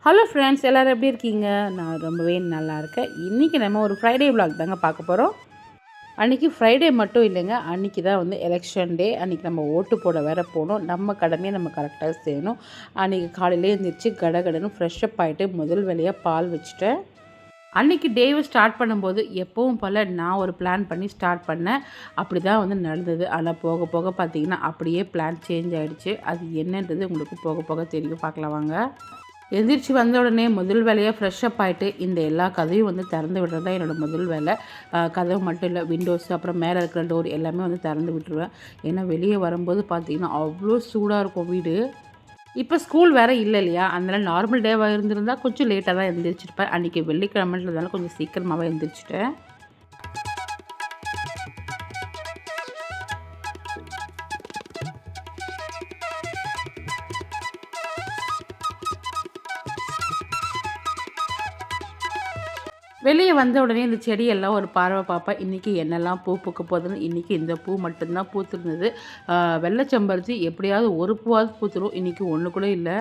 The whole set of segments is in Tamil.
ஹலோ ஃப்ரெண்ட்ஸ், எல்லோரும் எப்படி இருக்கீங்க? நான் ரொம்பவே நல்லா இருக்கேன். இன்றைக்கி நம்ம ஒரு ஃப்ரைடே விலாக் தாங்க பார்க்க போகிறோம். அன்றைக்கி ஃப்ரைடே மட்டும் இல்லைங்க, அன்றைக்கி தான் வந்து எலெக்ஷன் டே. அன்றைக்கி நம்ம ஓட்டு போட வேற போகணும். நம்ம கடமையை நம்ம கரெக்டாக செய்யணும். அன்றைக்கி காலையிலே எழுந்திரிச்சு கடகடன்னு ஃப்ரெஷ்ஷப் ஆகிட்டு முதல் வேலையாக பால் வச்சுட்டேன். அன்றைக்கி டேவை ஸ்டார்ட் பண்ணும்போது எப்பவும் போல் நான் ஒரு பிளான் பண்ணி ஸ்டார்ட் பண்ணேன். அப்படி தான் வந்து நடந்தது. ஆனால் போக போக பார்த்திங்கன்னா அப்படியே பிளான் சேஞ்ச் ஆகிடுச்சு. அது என்னன்றது உங்களுக்கு போக போக தெரியும். பார்க்கலாம் வாங்க. எந்திரிச்சு வந்த உடனே முதல் வேலையாக ஃப்ரெஷ்ஷப் ஆகிட்டு இந்த எல்லா கதவையும் வந்து திறந்து விடுறது தான் என்னோடய முதல் வேலை. கதவு மட்டும் இல்லை, விண்டோஸ் அப்புறம் மேலே இருக்கிற டோர் எல்லாமே வந்து திறந்து விட்டுருவேன். ஏன்னா வெளியே வரும்போது பார்த்திங்கன்னா அவ்வளோ சூடாக இருக்கும் வீடு. இப்போ ஸ்கூல் வேறு இல்லை இல்லையா, அதனால் நார்மல் டேவாக இருந்திருந்தால் கொஞ்சம் லேட்டாக தான் எழுந்திரிச்சிருப்பேன். அன்றைக்கி வெள்ளிக்கிழமைன்றதுனால கொஞ்சம் சீக்கிரமாகவே எழுந்திரிச்சிட்டேன். வெளியே வந்த உடனே இந்த செடியெல்லாம் ஒரு பார்வை பார்ப்பேன். இன்றைக்கி என்னெல்லாம் பூ பூக்க போகுதுன்னு. இன்றைக்கி இந்த பூ மட்டும்தான் பூத்துருந்தது. வெள்ளை செம்பருத்தி எப்படியாவது ஒரு பூவாவது பூத்துரும். இன்றைக்கி ஒன்று கூட இல்லை.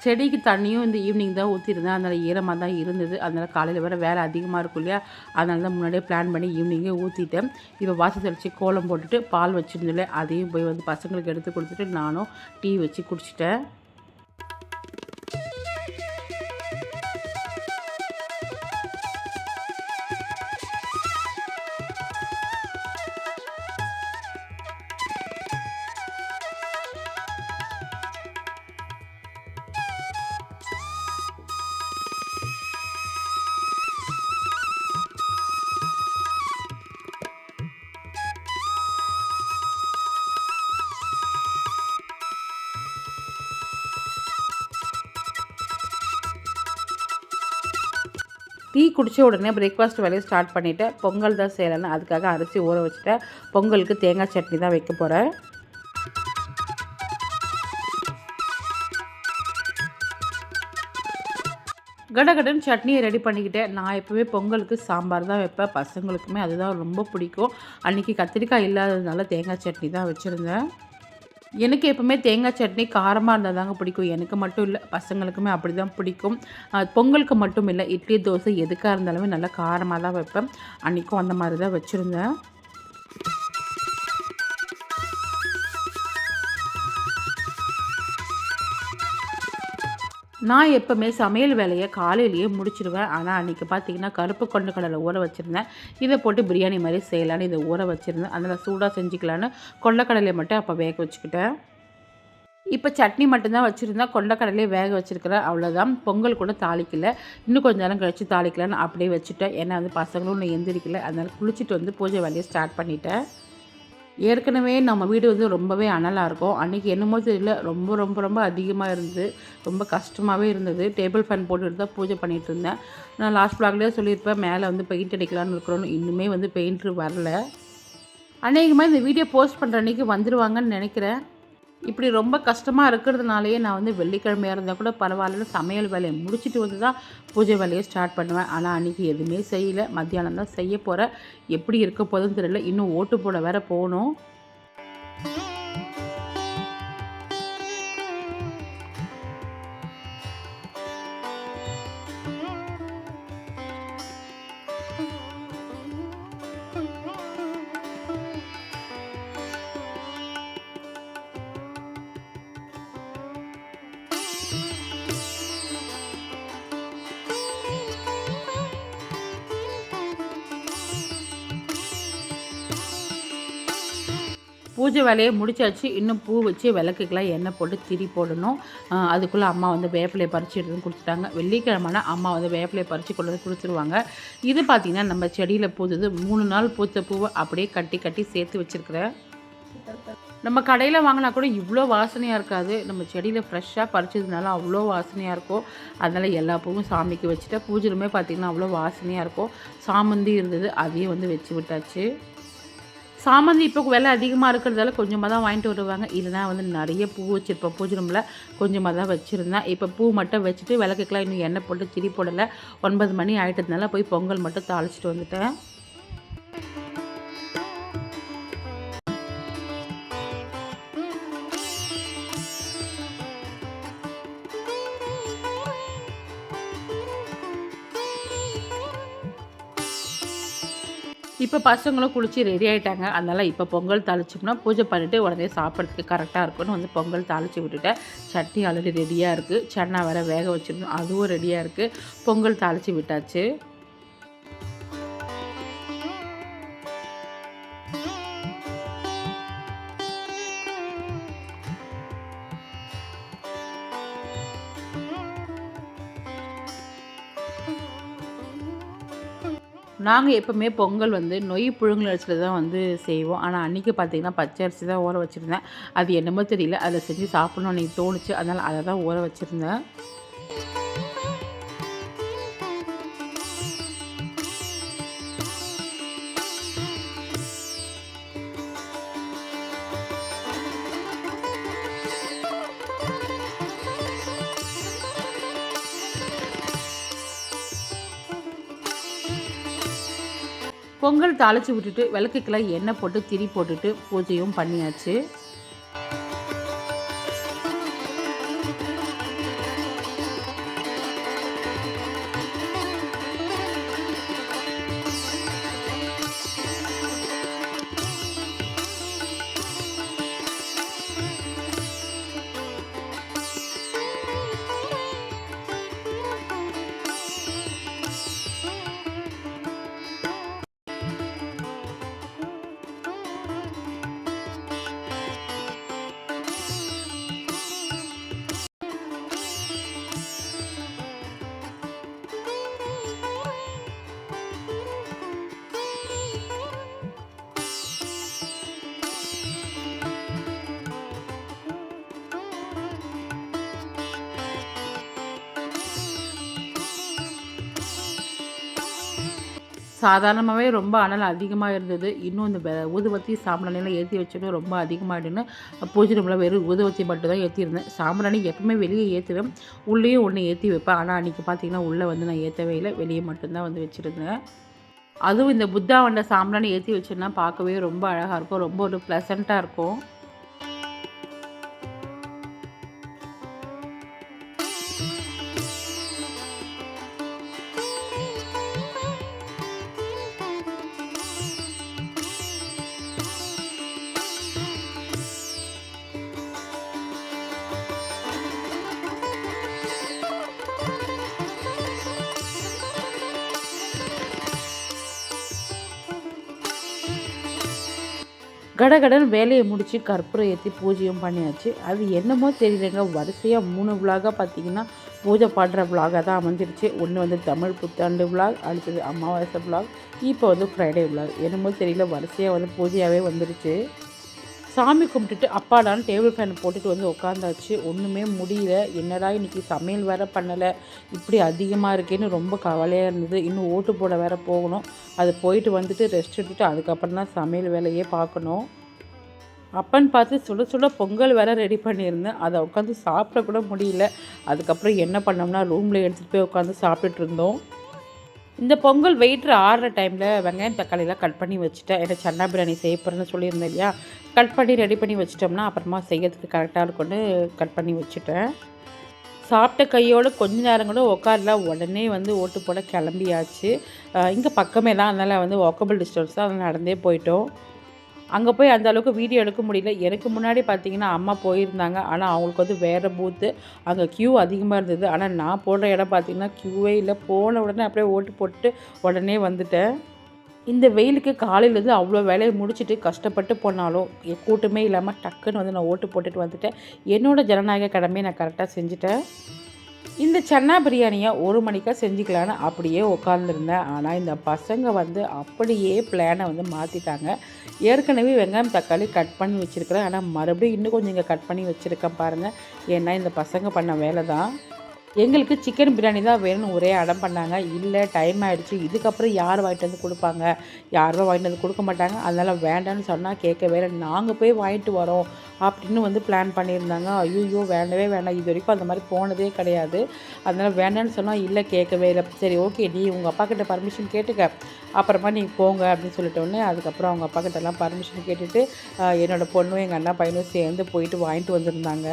செடிக்கு தண்ணியும் இந்த ஈவினிங் தான் ஊற்றிருந்தேன். அதனால் ஈரமாக தான் இருந்தது. அதனால் காலையில் வேறு வேலை அதிகமாக இருக்கும் இல்லையா, அதனால தான் முன்னாடியே பிளான் பண்ணி ஈவினிங்கே ஊற்றிட்டேன். இப்போ வாசல் தெளித்து கோலம் போட்டுட்டு பால் வச்சுருந்தேன், அதையும் போய் வந்து பசங்களுக்கு எடுத்து கொடுத்துட்டு நானும் டீ வச்சு குடிச்சிட்டேன். டீ குடித்த உடனே பிரேக்ஃபாஸ்ட் வேலையை ஸ்டார்ட் பண்ணிவிட்டேன். பொங்கல் தான் செய்யலைன்னு அதுக்காக அரிசி ஊற வச்சுட்டேன். பொங்கலுக்கு தேங்காய் சட்னி தான் வைக்க போகிறேன். கடகடன் சட்னியை ரெடி பண்ணிக்கிட்டேன். நான் எப்போவே பொங்கலுக்கு சாம்பார் தான் வைப்பேன். பசங்களுக்குமே அதுதான் ரொம்ப பிடிக்கும். அன்றைக்கி கத்திரிக்காய் இல்லாததுனால தேங்காய் சட்னி தான் வச்சுருந்தேன். எனக்கு எப்போவுமே தேங்காய் சட்னி காரமாக இருந்தால் தாங்க பிடிக்கும். எனக்கு மட்டும் இல்லை, பசங்களுக்குமே அப்படி தான் பிடிக்கும். பொங்கலுக்கு மட்டும் இல்லை, இட்லி தோசை எதுக்காக இருந்தாலுமே நல்லா காரமாக தான் வைப்பேன். அன்றைக்கும் அந்த மாதிரி தான் வச்சுருந்தேன். நான் எப்போவுமே சமையல் வேலையை காலையிலேயே முடிச்சிடுவேன். ஆனால் அன்றைக்கி பார்த்திங்கன்னா கருப்பு கொண்ட கடலை ஊற வச்சுருந்தேன். இதை போட்டு பிரியாணி மாதிரி செய்யலான்னு இதை ஊற வச்சுருந்தேன். அதனால் சூடாக செஞ்சுக்கலான்னு கொண்டக்கடலையை மட்டும் அப்போ வேக வச்சுக்கிட்டேன். இப்போ சட்னி மட்டும்தான் வச்சுருந்தேன். கொண்டக்கடலையே வேக வச்சுருக்கிறேன், அவ்வளோதான். பொங்கல் கூட தாளிக்கல, இன்னும் கொஞ்சம் நேரம் கழித்து தாளிக்கலான்னு அப்படியே வச்சுட்டேன். ஏன்னா வந்து பசங்களும் இன்னும் எந்திரிக்கல, அதனால் குளிச்சுட்டு வந்து பூஜை வேலையை ஸ்டார்ட் பண்ணிட்டேன். ஏற்கனவே நம்ம வீடு வந்து ரொம்பவே அனலாக இருக்கும். அன்றைக்கி என்னமோ தெரியல, ரொம்ப ரொம்ப ரொம்ப அதிகமாக இருந்தது. ரொம்ப கஷ்டமாகவே இருந்தது. டேபிள் ஃபேன் போட்டுட்டு தான் பூஜை பண்ணிகிட்டு இருந்தேன். நான் லாஸ்ட் ப்ளாக்லேயே சொல்லியிருப்பேன், மேலே வந்து பெயிண்ட் அடிக்கலான்னு இருக்கிறோன்னு. இன்னுமே வந்து பெயிண்ட்ரு வரல. அநேகமாக இந்த வீடியோ போஸ்ட் பண்ணுற அன்றைக்கி வந்துடுவாங்கன்னு நினைக்கிறேன். இப்படி ரொம்ப கஷ்டமாக இருக்கிறதுனாலேயே நான் வந்து வெள்ளிக்கிழமையாக இருந்தால் கூட பரவாயில்லன்னு சமையல் வேலையை முடிச்சுட்டு வந்து தான் பூஜை வேலையை ஸ்டார்ட் பண்ணுவேன். ஆனால் அன்றைக்கி எதுவுமே செய்யலை. மத்தியானம் தான் செய்ய போகிறேன். எப்படி இருக்க போதுன்னு தெரியல. இன்னும் ஓட்டு போட வேற போகணும். பூஜை வேலையை முடிச்சாச்சு. இன்னும் பூ வச்சு விளக்குக்கெலாம் எண்ணெய் போட்டு திரி போடணும். அதுக்குள்ளே அம்மா வந்து வேப்பிலையை பறித்து எடுத்து கொடுத்துட்டாங்க. வெள்ளிக்கிழமைனா அம்மா வந்து வேப்பிலையை பறித்து கொண்டு வந்து கொடுத்துருவாங்க. இது பார்த்திங்கன்னா நம்ம செடியில் பூத்தது. 3 நாள் பூத்த பூவை அப்படியே கட்டி கட்டி சேர்த்து வச்சுருக்கிறேன். நம்ம கடையில் வாங்கினா கூட இவ்வளோ வாசனையாக இருக்காது. நம்ம செடியில் ஃப்ரெஷ்ஷாக பறிச்சதுனால அவ்வளோ வாசனையாக இருக்கும். அதனால் எல்லா பூவும் சாமிக்கு வச்சுட்டேன். பூஜையிலுமே பார்த்திங்கன்னா அவ்வளோ வாசனையாக இருக்கும். சாமந்தி இருந்தது, அதையும் வந்து வச்சு விட்டாச்சு. சாமந்தி இப்போ விலை அதிகமாக இருக்கிறதால கொஞ்சமாக தான் வாங்கிட்டு வருவாங்க. இல்லைனா வந்து நிறைய பூ வச்சுருப்பேன். பூஜை ரூமில் கொஞ்சமாக தான் வச்சுருந்தேன். இப்போ பூ மட்டும் வச்சுட்டு விளக்குக்கெலாம் இன்னும் எண்ணெய் போட்டு திரி போடலை. 9 மணி ஆகிட்டதுனால போய் பொங்கல் மட்டும் தாளிச்சிட்டு வந்துட்டேன். இப்போ பசங்களும் குளித்து ரெடி ஆகிட்டாங்க. அதனால் இப்போ பொங்கல் தாளிச்சோம்னா பூஜை பண்ணிவிட்டு உடனே சாப்பிட்றதுக்கு கரெக்டாக இருக்கும்னு வந்து பொங்கல் தாளித்து விட்டுட்டேன். சட்னி ஆல்ரெடி ரெடியாக இருக்குது. சன்னா வேறு வேக வச்சுருந்தோம், அதுவும் ரெடியாக இருக்குது. பொங்கல் தாளித்து விட்டாச்சு. நாங்கள் எப்போவுமே பொங்கல் வந்து நொய் புழுங்கல் அரிசியில் தான் வந்து செய்வோம். ஆனால் அன்றைக்கி பார்த்திங்கன்னா பச்சை அரிசி தான் ஊற வச்சுருந்தேன். அது என்னமோ தெரியல, அதை செஞ்சு சாப்பிட்ணுன்னு அன்றைக்கி தோணுச்சு. அதனால் அதை தான் ஊற வச்சுருந்தேன். பொங்கல் தாளித்து விட்டுட்டு விளக்குக்கெல்லாம் எண்ணெய் போட்டு திரி போட்டுட்டு பூஜையும் பண்ணியாச்சு. சாதாரணமாகவே ரொம்ப அனல் அதிகமாக இருந்தது. இன்னும் இந்த ஊதுபத்தி சாம்பிராணிலாம் ஏற்றி வச்சோன்னே ரொம்ப அதிகமாகிடுன்னு பூஜை ரூமில் வெறும் ஊதுபத்தி மட்டும் தான் ஏற்றிருந்தேன். சாம்பிராணி எப்பவுமே வெளியே ஏற்றுவேன், உள்ளேயும் ஒன்று ஏற்றி வைப்பேன். ஆனால் அன்றைக்கி பார்த்திங்கன்னா உள்ளே வந்து நான் ஏற்றவே இல்லை, வெளியே மட்டும்தான் வந்து வச்சுருந்தேன். அதுவும் இந்த புத்தா வண்ட சாம்பிராணி ஏற்றி வச்சோன்னா பார்க்கவே ரொம்ப அழகாக இருக்கும், ரொம்ப ஒரு ப்ளசண்ட்டாக இருக்கும். கடகடன் வேலையை முடித்து கற்பூரம் ஏற்றி பூஜையும் பண்ணியாச்சு. அது என்னமோ தெரியலைங்க, வரிசையாக 3 விலாகாக பார்த்திங்கன்னா பூஜை பாடுற விலாகாக தான் அமைஞ்சிருச்சு. ஒன்று வந்து தமிழ் புத்தாண்டு விலாக், அடுத்தது அமாவாசை விலாக், இப்போ வந்து ஃப்ரைடே விலாக். என்னமோ தெரியல, வரிசையாக வந்து பூஜையாகவே வந்துருச்சு. சாமி கும்பிட்டுட்டு அப்பாடான்னு டேபிள் ஃபேன் போட்டுட்டு வந்து உட்காந்தாச்சு. ஒன்றுமே முடியல. என்னடா இன்றைக்கி சமையல் வேறு பண்ணலை, இப்படி அதிகமாக இருக்கேன்னு ரொம்ப கவலையாக இருந்தது. இன்னும் ஓட்டு போட வேறு போகணும். அது போயிட்டு வந்துட்டு ரெஸ்ட் எடுத்துகிட்டு அதுக்கப்புறம் தான் சமையல் வேலையே பார்க்கணும். அப்பன்னு பார்த்து சுட சுட பொங்கல் வேறு ரெடி பண்ணியிருந்தேன். அதை உட்காந்து சாப்பிட கூட முடியல. அதுக்கப்புறம் என்ன பண்ணோம்னா ரூமில் எடுத்துகிட்டு போய் உட்காந்து சாப்பிட்டுட்டு இருந்தோம். இந்த பொங்கல் வெயிட்ரு ஆடுற டைமில் வெங்காயம் தக்காளிலாம் கட் பண்ணி வச்சுட்டேன். ஏன்னா சன்னா பிரியாணி செய்ய போகிறேன்னு சொல்லியிருந்தேன் இல்லையா, கட் பண்ணி ரெடி பண்ணி வச்சிட்டோம்னா அப்புறமா செய்யறதுக்கு கரெக்டாக இருக்கும்னு கட் பண்ணி வச்சுட்டேன். சாப்பிட்ட கையோடு கொஞ்ச நேரம் கூட உட்காரல, உடனே வந்து ஓட்டு போட கிளம்பியாச்சு. இங்கே பக்கமே தான், அதனால் வந்து வாக்கபிள் டிஸ்டன்ஸ் தான், அதனால் நடந்தே போயிட்டோம். அங்கே போய் அந்த அளவுக்கு வீடியோ எடுக்க முடியல. எனக்கு முன்னாடி பார்த்திங்கன்னா அம்மா போயிருந்தாங்க. ஆனால் அவங்களுக்கு வந்து வேறு பூத்து, அங்கே க்யூ அதிகமாக இருந்தது. ஆனால் நான் போடுற இடம் பார்த்திங்கன்னா க்யூவே இல்லை. போன உடனே அப்படியே ஓட்டு போட்டு உடனே வந்துட்டேன். இந்த வெயிலுக்கு காலையிலேருந்து அவ்வளோ வேலையை முடிச்சுட்டு கஷ்டப்பட்டு போனாலும் கூட்டமே இல்லாமல் டக்குன்னு வந்து நான் ஓட்டு போட்டுட்டு வந்துட்டேன். என்னோடய ஜனநாயக கடமையை நான் கரெக்டாக செஞ்சுட்டேன். இந்த சன்னா பிரியாணியை 1 மணிக்காக செஞ்சுக்கலான்னு அப்படியே உட்காந்துருந்தேன். ஆனால் இந்த பசங்க வந்து அப்படியே பிளானை வந்து மாற்றிட்டாங்க. ஏற்கனவே வெங்காயம் தக்காளி கட் பண்ணி வச்சுருக்கிறேன், ஆனால் மறுபடியும் இன்னும் கொஞ்சம் இங்கே கட் பண்ணி வச்சுருக்கேன் பாருங்கள். ஏன்னா இந்த பசங்க பண்ண வேலை தான். எங்களுக்கு சிக்கன் பிரியாணி தான் வேணும்னு ஒரே அடம் பண்ணாங்க. இல்லை டைம் ஆகிடுச்சு, இதுக்கப்புறம் யார் வாங்கிட்டு வந்து கொடுப்பாங்க, யாரும் வாங்கிட்டு வந்து கொடுக்க மாட்டாங்க, அதனால் வேண்டான்னு சொன்னால் கேட்க வேறு நாங்கள் போய் வாங்கிட்டு வரோம் அப்படின்னு வந்து பிளான் பண்ணியிருந்தாங்க. ஐயோ வேண்டவே வேண்டாம், இது வரைக்கும் அந்த மாதிரி போனதே கிடையாது. அதனால் வேண்டான்னு சொன்னால் இல்லை கேட்கவே இல்லை. சரி ஓகே, நீ உங்கள் அப்பா கிட்ட பர்மிஷன் கேட்டுக்க, அப்புறமா நீங்கள் போங்க அப்படின்னு சொல்லிட்டோன்னே அதுக்கப்புறம் அவங்க அப்பா கிட்டலாம் பர்மிஷன் கேட்டுட்டு என்னோடய பொண்ணும் எங்கள் அண்ணா பையனும் சேர்ந்து போயிட்டு வாங்கிட்டு வந்திருந்தாங்க.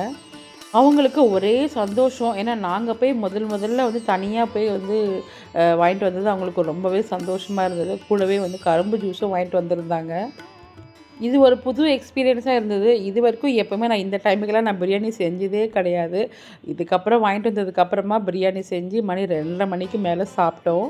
அவங்களுக்கு ஒரே சந்தோஷம். ஏன்னா நாங்கள் போய் முதல்ல வந்து தனியாக போய் வந்து வாங்கிட்டு வந்தது அவங்களுக்கு ரொம்பவே சந்தோஷமாக இருந்தது. கூடவே வந்து கரும்பு ஜூஸும் வாங்கிட்டு வந்திருந்தாங்க. இது ஒரு புது எக்ஸ்பீரியன்ஸாக இருந்தது. இதுவரைக்கும் எப்போவுமே நான் இந்த டைமுக்கெல்லாம் நான் பிரியாணி செஞ்சதே கிடையாது. இதுக்கப்புறம் வாங்கிட்டு வந்ததுக்கப்புறமா பிரியாணி செஞ்சு மணி 2:30 மணிக்கு மேலே சாப்பிட்டோம்.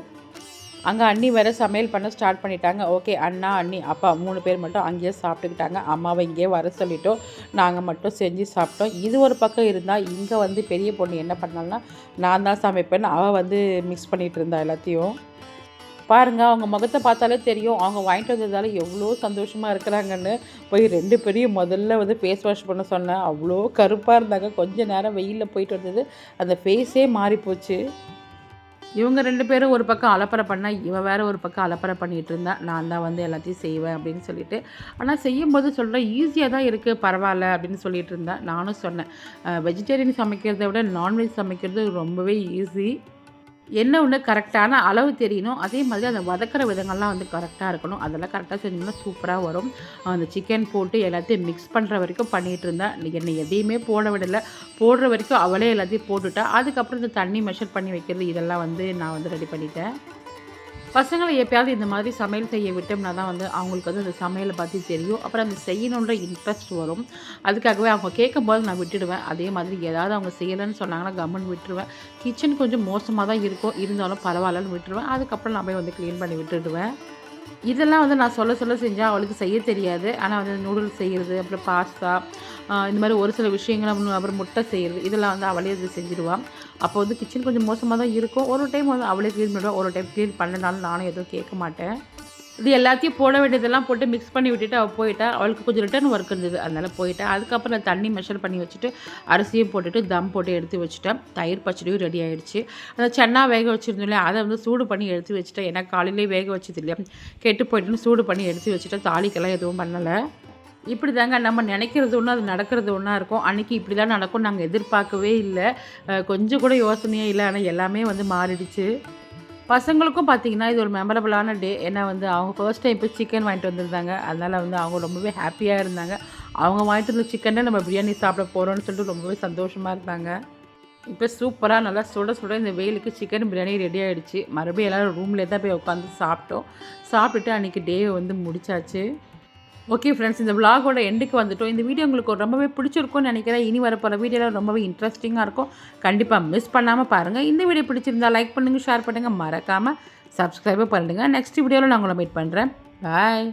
அங்கே அண்ணி வேறு சமையல் பண்ண ஸ்டார்ட் பண்ணிட்டாங்க. ஓகே, அண்ணா, அண்ணி, அப்பா 3 பேர் மட்டும் அங்கேயே சாப்பிட்டுக்கிட்டாங்க. அம்மாவை இங்கேயே வர சொல்லிட்டோம். நாங்கள் மட்டும் செஞ்சு சாப்பிட்டோம். இது ஒரு பக்கம் இருந்தால் இங்கே வந்து பெரிய பொண்ணு என்ன பண்ணால்னா, நான் தான் சமைப்பேன்னு அவள் வந்து மிக்ஸ் பண்ணிகிட்டு இருந்தா எல்லாத்தையும். பாருங்க, அவங்க முகத்தை பார்த்தாலே தெரியும் அவங்க வாங்கிட்டு வந்ததால எவ்வளோ சந்தோஷமாக இருக்கிறாங்கன்னு. போய் 2 பேரையும் முதல்ல வந்து ஃபேஸ் வாஷ் பண்ண சொன்னேன். அவ்வளோ கருப்பாக இருந்தாங்க. கொஞ்சம் நேரம் வெயிலில் போயிட்டு வந்தது அந்த ஃபேஸே மாறிப்போச்சு. இவங்க 2 பேரும் ஒரு பக்கம் அலப்பறை பண்ணா, இவ வேற ஒரு பக்கம் அலப்பறை பண்ணிகிட்டு இருந்தா. நான் தான் வந்து எல்லாத்தையும் செய்வேன் அப்படின்னு சொல்லிட்டு. ஆனால் செய்யும்போது சொல்கிறேன், ஈஸியாக தான் இருக்குது, பரவாயில்ல அப்படின்னு சொல்லிட்டு இருந்தேன். நானும் சொன்னேன், வெஜிடேரியன் சமைக்கிறத விட நான்வெஜ் சமைக்கிறது ரொம்பவே ஈஸி. என்ன ஒன்று, கரெக்டான அளவு தெரியணும். அதே மாதிரி அந்த வதக்கிற விதங்கள்லாம் வந்து கரெக்டாக இருக்கணும். அதெல்லாம் கரெக்டாக செஞ்சோம்னா சூப்பராக வரும். அந்த சிக்கன் போட்டு எல்லாத்தையும் மிக்ஸ் பண்ணுற வரைக்கும் பண்ணிகிட்டு இருந்தேன். என்னை எதையுமே போட விடலை. போடுற வரைக்கும் அவளே எல்லாத்தையும் போட்டுட்டா. அதுக்கப்புறம் இந்த தண்ணி மெஷர் பண்ணி வைக்கிறது இதெல்லாம் வந்து நான் வந்து ரெடி பண்ணிட்டேன். பசங்களை எப்பயாவது இந்த மாதிரி சமையல் செய்ய விட்டோம்னா தான் வந்து அவங்களுக்கு வந்து அந்த சமையலை பற்றி தெரியும். அப்புறம் அந்த செய்யணுன்ற இன்ட்ரெஸ்ட் வரும். அதுக்காகவே அவங்க கேட்கும்போது நான் விட்டுடுவேன். அதே மாதிரி ஏதாவது அவங்க செய்யலைன்னு சொன்னாங்கன்னா கம்முன்னு விட்டுருவேன். கிச்சன் கொஞ்சம் மோசமாக தான் இருக்கும், இருந்தாலும் பரவாயில்லன்னு விட்டுருவேன். அதுக்கப்புறம் நான் போய் வந்து க்ளீன் பண்ணி விட்டுடுவேன். இதெல்லாம் வந்து நான் சொல்ல செஞ்சால் அவளுக்கு செய்ய தெரியாது. ஆனால் வந்து நூடுல்ஸ் செய்கிறது, அப்புறம் பாஸ்தா, இந்த மாதிரி ஒரு சில விஷயங்கள், அப்புறம் முட்டை செய்கிறது, இதெல்லாம் வந்து அவளே இது செஞ்சுடுவாள். அப்போ வந்து கிச்சன் கொஞ்சம் மோசமாக தான் இருக்கும். ஒரு டைம் வந்து அவளே க்ளீன் பண்ணுவா, ஒரு டைம் க்ளீன் பண்ணனாலும் நானும் எதுவும் கேட்க மாட்டேன். இது எல்லாத்தையும் போட வேண்டியதெல்லாம் போட்டு மிக்ஸ் பண்ணி விட்டுட்டு அவள் போயிட்டா. அவளுக்கு கொஞ்சம் ரிட்டர்ன் ஒர்க் இருந்தது, அதனால் போயிட்டா. அதுக்கப்புறம் நான் தண்ணி மெஷர் பண்ணி வச்சுட்டு அரிசியும் போட்டுட்டு தம் போட்டு எடுத்து வச்சுட்டேன். தயிர் பச்சடியும் ரெடி ஆகிடுச்சு. அந்த சன்னா வேக வச்சுருந்தோம் இல்லையா, அதை வந்து சூடு பண்ணி எடுத்து வச்சுட்டேன். ஏன்னா காலையிலேயே வேக வச்சது இல்லையா, கெட்டு போயிட்டுன்னு சூடு பண்ணி எடுத்து வச்சுட்டேன். தாளிக்கெல்லாம் எதுவும் பண்ணலை. இப்படி தாங்க நம்ம நினைக்கிறது ஒன்று, அது நடக்கிறது ஒன்றா இருக்கும். அன்றைக்கி இப்படி தான் நடக்கும் நாங்கள் எதிர்பார்க்கவே இல்லை. கொஞ்சம் கூட யோசனையே இல்லை. ஆனால் எல்லாமே வந்து மாறிடுச்சு. பசங்களுக்கும் பார்த்திங்கன்னா இது ஒரு மெமரபிளான டே. ஏன்னா வந்து அவங்க ஃபர்ஸ்ட் டைம் போய் சிக்கன் வாங்கிட்டு வந்திருந்தாங்க. அதனால் வந்து அவங்க ரொம்பவே ஹாப்பியாக இருந்தாங்க. அவங்க வாங்கிட்டு வந்த சிக்கனே நம்ம பிரியாணி சாப்பிட போகிறோம்னு சொல்லிட்டு ரொம்பவே சந்தோஷமாக இருந்தாங்க. இப்போ சூப்பராக நல்லா சுட சுட இந்த வெயிலுக்கு சிக்கன் பிரியாணி ரெடி ஆகிடுச்சு. மறுபடியும் எல்லோரும் ரூம்லேயே தான் போய் உட்காந்து சாப்பிட்டோம். சாப்பிட்டுட்டு அன்றைக்கி டே வந்து முடிச்சாச்சு. ஓகே ஃப்ரெண்ட்ஸ், இந்த விலாகோட எண்டுக்கு வந்துட்டோம். இந்த வீடியோ உங்களுக்கு ரொம்பவே பிடிச்சிருக்கும்னு நினைக்கிறேன். இனி வரப்போகிற வீடியோவில் ரொம்பவே இன்ட்ரெஸ்டிங்காக இருக்கும். கண்டிப்பாக மிஸ் பண்ணாமல் பாருங்கள். இந்த வீடியோ பிடிச்சிருந்தால் லைக் பண்ணுங்கள், ஷேர் பண்ணுங்கள், மறக்காமல் சப்ஸ்கிரைபும் பண்ணுங்கள். நெக்ஸ்ட் வீடியோவில் நான் உங்களை மீட் பண்ணுறேன். பாய்.